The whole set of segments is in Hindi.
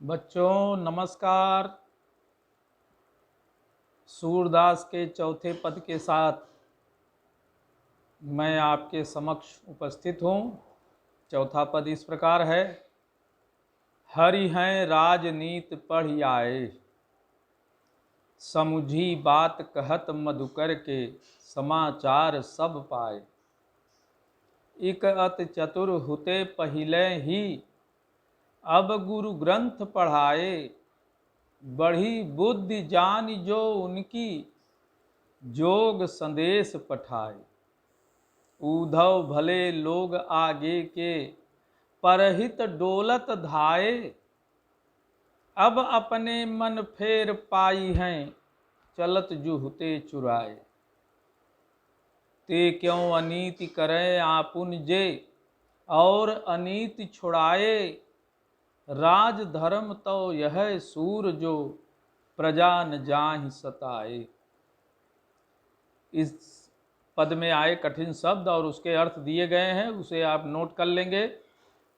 बच्चों नमस्कार। सूरदास के चौथे पद के साथ मैं आपके समक्ष उपस्थित हूँ। चौथा पद इस प्रकार है। हरि हैं राजनीत पढ़ आए, समुझी बात कहत मधुकर के, समाचार सब पाए। इक अत चतुर हुते पहिले ही, अब गुरु ग्रंथ पढ़ाए। बढ़ी बुद्धि जान जो उनकी, जोग संदेश पठाए। उधव भले लोग आगे के, परहित डोलत धाये। अब अपने मन फेर पाई हैं, चलत जुहते चुराए। ते क्यों अनीति करें आपुन जे, और अनीति छुड़ाए। राज धर्म तो यह सूर जो, प्रजा न जाहि सताए। इस पद में आए कठिन शब्द और उसके अर्थ दिए गए हैं, उसे आप नोट कर लेंगे।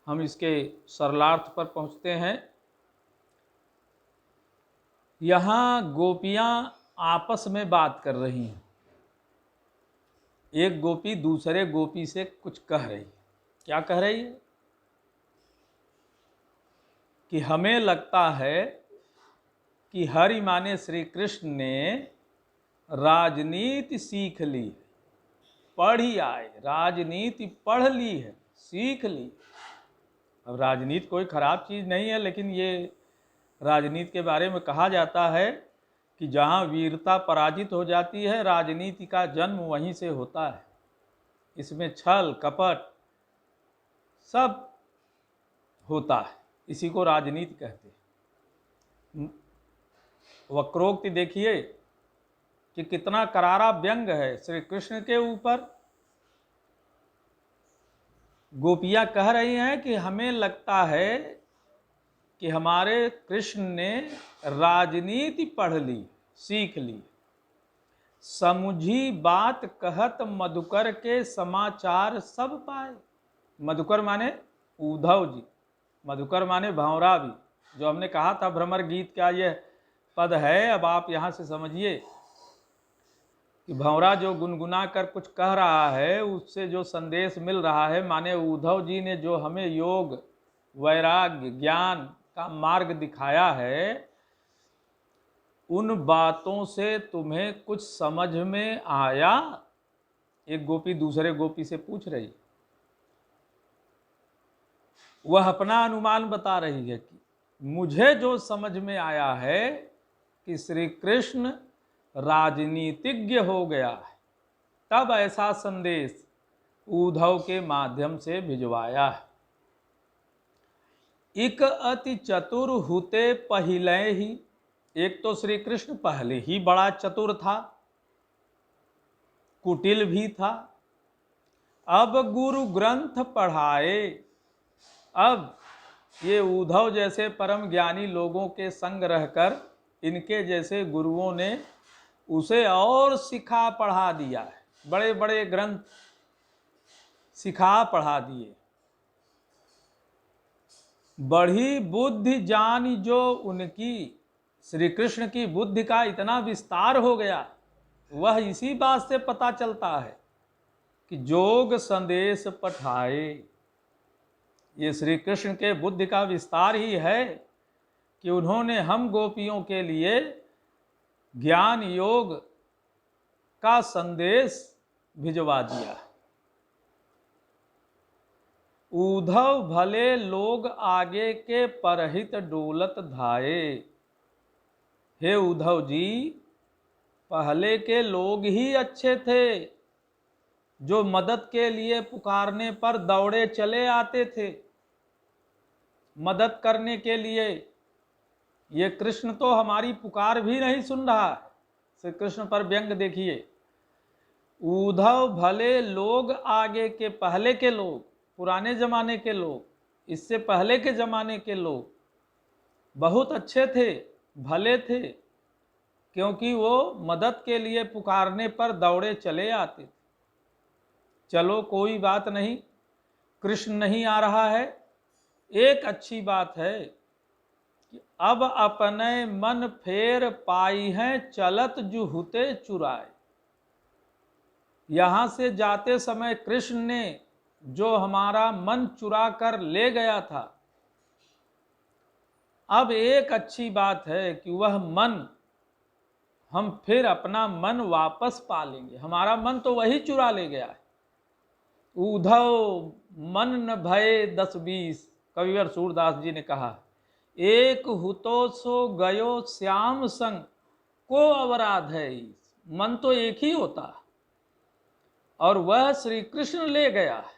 हम इसके सरलार्थ पर पहुंचते हैं। यहाँ गोपियाँ आपस में बात कर रही हैं। एक गोपी दूसरे गोपी से कुछ कह रही है। क्या कह रही है? कि हमें लगता है कि हरि माने श्री कृष्ण ने राजनीति सीख ली है, पढ़ ही आए। राजनीति पढ़ ली है, सीख ली। अब राजनीति कोई खराब चीज़ नहीं है, लेकिन ये राजनीति के बारे में कहा जाता है कि जहाँ वीरता पराजित हो जाती है, राजनीति का जन्म वहीं से होता है। इसमें छल कपट सब होता है, इसी को राजनीति कहते हैं। वक्रोक्ति देखिए कि कितना करारा व्यंग है श्री कृष्ण के ऊपर। गोपियाँ कह रही हैं कि हमें लगता है कि हमारे कृष्ण ने राजनीति पढ़ ली, सीख ली। समुझी बात कहत मधुकर के, समाचार सब पाए। मधुकर माने उद्धव जी, मधुकर माने भंवरा भी, जो हमने कहा था भ्रमर गीत का यह पद है। अब आप यहाँ से समझिए कि भंवरा जो गुनगुना कर कुछ कह रहा है, उससे जो संदेश मिल रहा है, माने उद्धव जी ने जो हमें योग वैराग्य ज्ञान का मार्ग दिखाया है, उन बातों से तुम्हें कुछ समझ में आया? एक गोपी दूसरे गोपी से पूछ रही। वह अपना अनुमान बता रही है कि मुझे जो समझ में आया है कि श्री कृष्ण राजनीतिज्ञ हो गया है, तब ऐसा संदेश उद्धव के माध्यम से भिजवाया है। इक अति चतुर हुते पहिले ही, एक तो श्री कृष्ण पहले ही बड़ा चतुर था, कुटिल भी था। अब गुरु ग्रंथ पढ़ाए। अब ये उद्धव जैसे परम ज्ञानी लोगों के संग रहकर इनके जैसे गुरुओं ने उसे और सिखा पढ़ा दिया है। बड़े बड़े ग्रंथ सिखा पढ़ा दिए। बढ़ी बुद्धि जान जो उनकी, श्री कृष्ण की बुद्धि का इतना विस्तार हो गया, वह इसी बात से पता चलता है कि जोग संदेश पठाए। ये श्री कृष्ण के बुद्धि का विस्तार ही है कि उन्होंने हम गोपियों के लिए ज्ञान योग का संदेश भिजवा दिया। उद्धव भले लोग आगे के, परहित डोलत धाये। हे उद्धव जी, पहले के लोग ही अच्छे थे, जो मदद के लिए पुकारने पर दौड़े चले आते थे मदद करने के लिए। ये कृष्ण तो हमारी पुकार भी नहीं सुन रहा है। श्री कृष्ण पर व्यंग देखिए। उद्धव भले लोग आगे के, पहले के लोग, पुराने जमाने के लोग, इससे पहले के जमाने के लोग बहुत अच्छे थे, भले थे, क्योंकि वो मदद के लिए पुकारने पर दौड़े चले आते थे। चलो कोई बात नहीं, कृष्ण नहीं आ रहा है, एक अच्छी बात है कि अब अपने मन फेर पाई हैं चलत जुहुते चुराए। यहाँ से जाते समय कृष्ण ने जो हमारा मन चुरा कर ले गया था, अब एक अच्छी बात है कि वह मन हम फिर अपना मन वापस पा लेंगे। हमारा मन तो वही चुरा ले गया है। उधव मन न भये 10-20, कविवर सूरदास जी ने कहा, एक हुतो सो गयो श्याम संग को अवराध है। मन तो एक ही होता है और वह श्री कृष्ण ले गया है।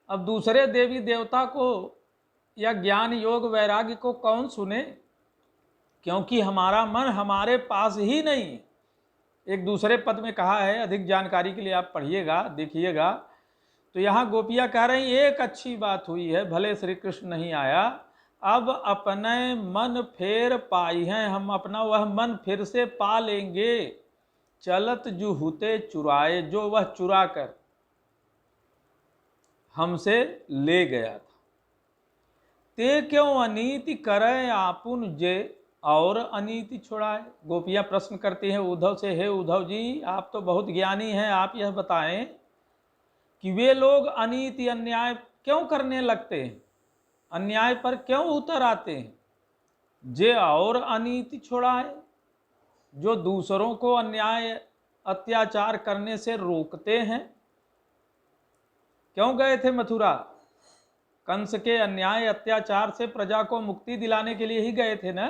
अब दूसरे देवी देवता को या ज्ञान योग वैराग्य को कौन सुने, क्योंकि हमारा मन हमारे पास ही नहीं है। एक दूसरे पद में कहा है, अधिक जानकारी के लिए आप पढ़िएगा देखिएगा, तो यहाँ गोपियाँ कह रही एक अच्छी बात हुई है, भले श्री कृष्ण नहीं आया, अब अपने मन फेर पाई हैं, हम अपना वह मन फिर से पा लेंगे। चलत जुहुते चुराए, जो वह चुरा कर हमसे ले गया था। ते क्यों अनीति करे आपुन जे और अनीति छुड़ाए। गोपियां प्रश्न करती हैं उद्धव से, हे उद्धव जी, आप तो बहुत ज्ञानी हैं, आप यह बताएं कि वे लोग अनीति अन्याय क्यों करने लगते हैं, अन्याय पर क्यों उतर आते हैं। जे और अनीति छुड़ाए, जो दूसरों को अन्याय अत्याचार करने से रोकते हैं। क्यों गए थे मथुरा? कंस के अन्याय अत्याचार से प्रजा को मुक्ति दिलाने के लिए ही गए थे ना।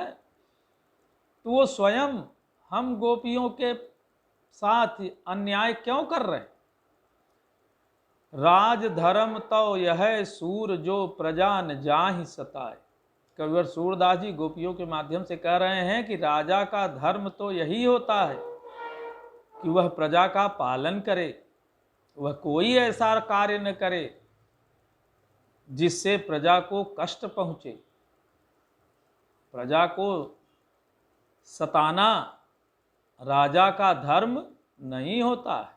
तो वो स्वयं हम गोपियों के साथ अन्याय क्यों कर रहे? राज धर्म तो यह सूर जो प्रजा न जाहि सताए। कविवर सूरदास जी गोपियों के माध्यम से कह रहे हैं कि राजा का धर्म तो यही होता है कि वह प्रजा का पालन करे, वह कोई ऐसा कार्य न करे जिससे प्रजा को कष्ट पहुंचे। प्रजा को सताना राजा का धर्म नहीं होता है।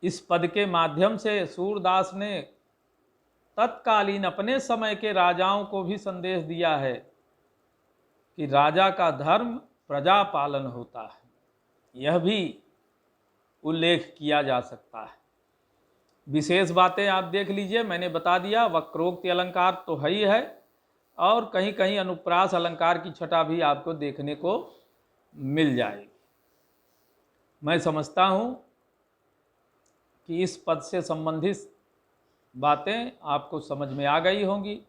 इस पद के माध्यम से सूरदास ने तत्कालीन अपने समय के राजाओं को भी संदेश दिया है कि राजा का धर्म प्रजा पालन होता है। यह भी उल्लेख किया जा सकता है। विशेष बातें आप देख लीजिए, मैंने बता दिया, वक्रोक्ति अलंकार तो है ही है, और कहीं कहीं अनुप्रास अलंकार की छटा भी आपको देखने को मिल जाएगी। मैं समझता हूँ कि इस पद से संबंधित बातें आपको समझ में आ गई होंगी।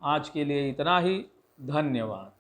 आज के लिए इतना ही। धन्यवाद।